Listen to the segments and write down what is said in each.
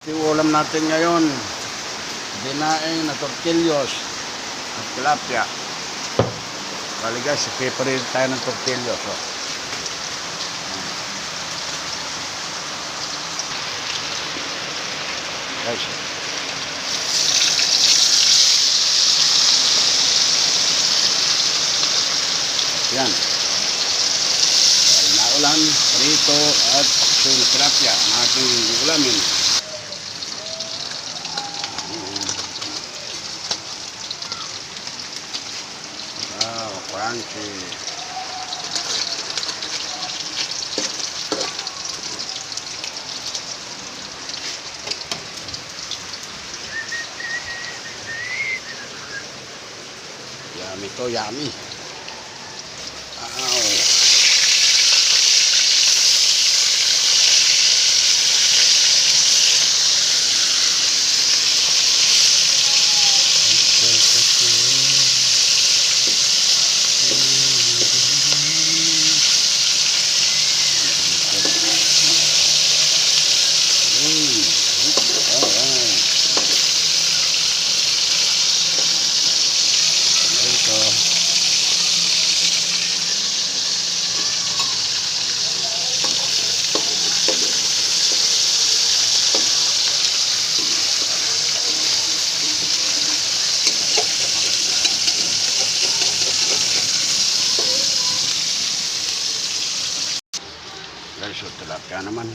Yung ulam natin ngayon, dinaing na tortillos at tilapia. Bali guys, ipiparit tayo ng tortillos. Oh. Guys, yan. Naulan, prito at aksyon na tilapia ang ating ulamin. Wow, crunchy. Yummy to, yummy. Wow. Guys, so tilapia naman.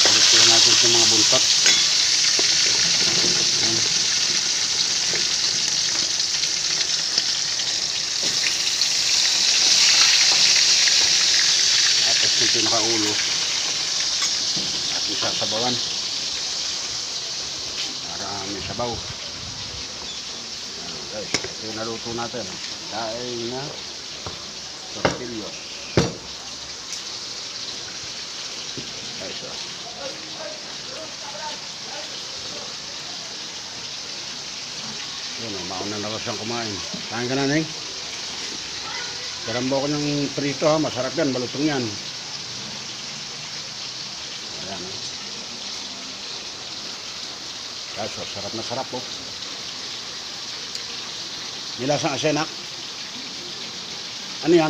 Palitin natin sa mga buntot. Tapos yung pinakaulo at isasabawan. May sabaw. Guys, ito yung naluto natin. Daing na tortillos. Guys, oh. Yun, oh, mauna na ko siyang kumain. Kain ka na, Neng? Karambo ko ng prito, ha. Masarap yan, malutong yan. Ayan, oh. Guys, so, sarap na sarap po. Nilasang asenak. Ano yan?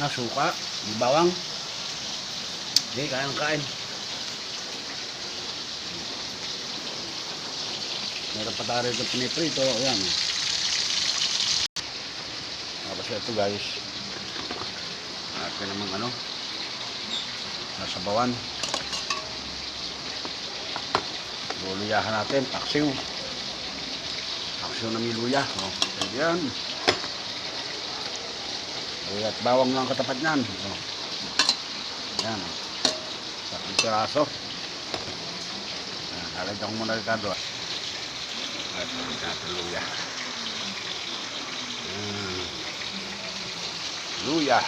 Nasuka, bawang. Hindi, kain. Meron pa tayo ito piniprito. Ayan. Tapos ito guys. Akin namang ano. Nasabawan. Luyahan natin, paksiw. Paksiw na may luya. Oh, yan. Luya at bawang lang katapat niyan. Oh. Yan. Sakong piraso. Halagyan ko muna Ricardo. At halagyan natin luya. Luya.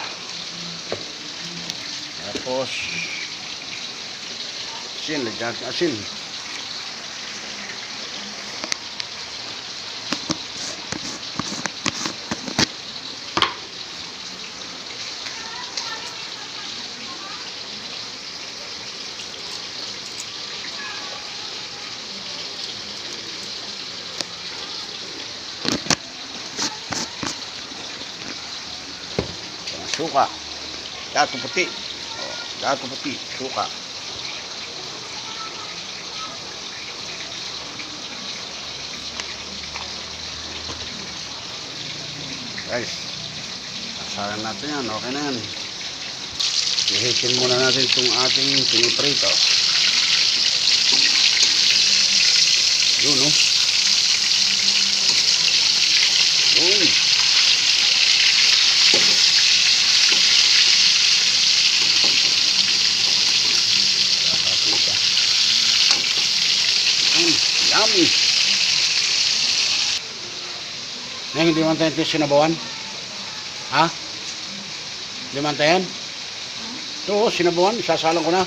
Tapos asin, lagyan natin asin. Suka, gato puti. Oh, gato puti, suka. Guys, asahan natin yan. Okay na yan. Ihitin muna natin itong ating piniprito. Yun, no? Yun. Yummy. Neng, hindi man tayo sinabawan? Ha? Hindi man tayo yan? Ito, sinabawan. Isasalang ko na.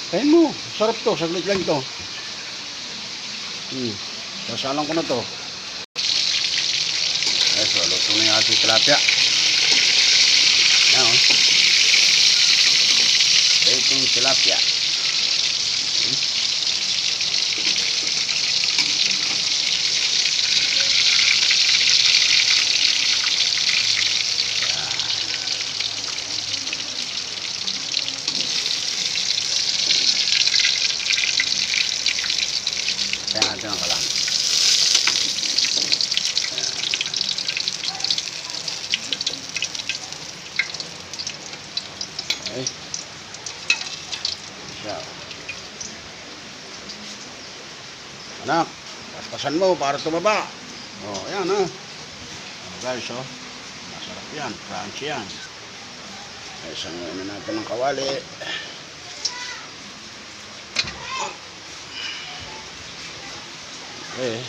Kain mo. Sarap to. Saglit lang ito. Sasalang ko na to. So, luto na yung ating tilapia. Yan, oh. Ito yung tilapia. Kaya natin ang kalang. Okay. Siya. Anak, paspasan mo para tumaba. Oh, ayan ha. Guys, oh. Masarap yan. Crunchy yan. Isang na natin ng kawali. Okay.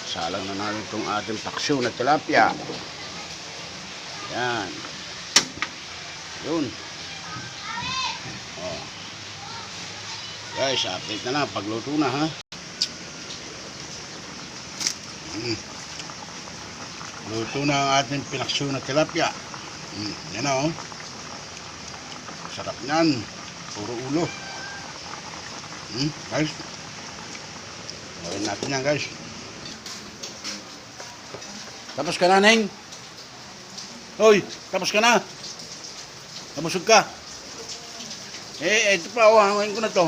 Salang na natin itong ating paksiw na tilapia. Yan. Yun. Oh. Guys, update na lang. Pagluto na ha. Luto na ang ating pinaksiw na tilapia. Yan na oh. Sarap yan. Puro ulo. Guys. Gawin natin yan guys. Tapos ka na, Neng? Hoy, tapos ka na. Nabusog ka. Ito pa oh, hangin ko na to.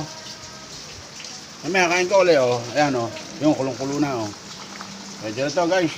Mamaya kain ka ulit oh. Ayan oh, yung kulong-kulo na oh. Pwede na to guys.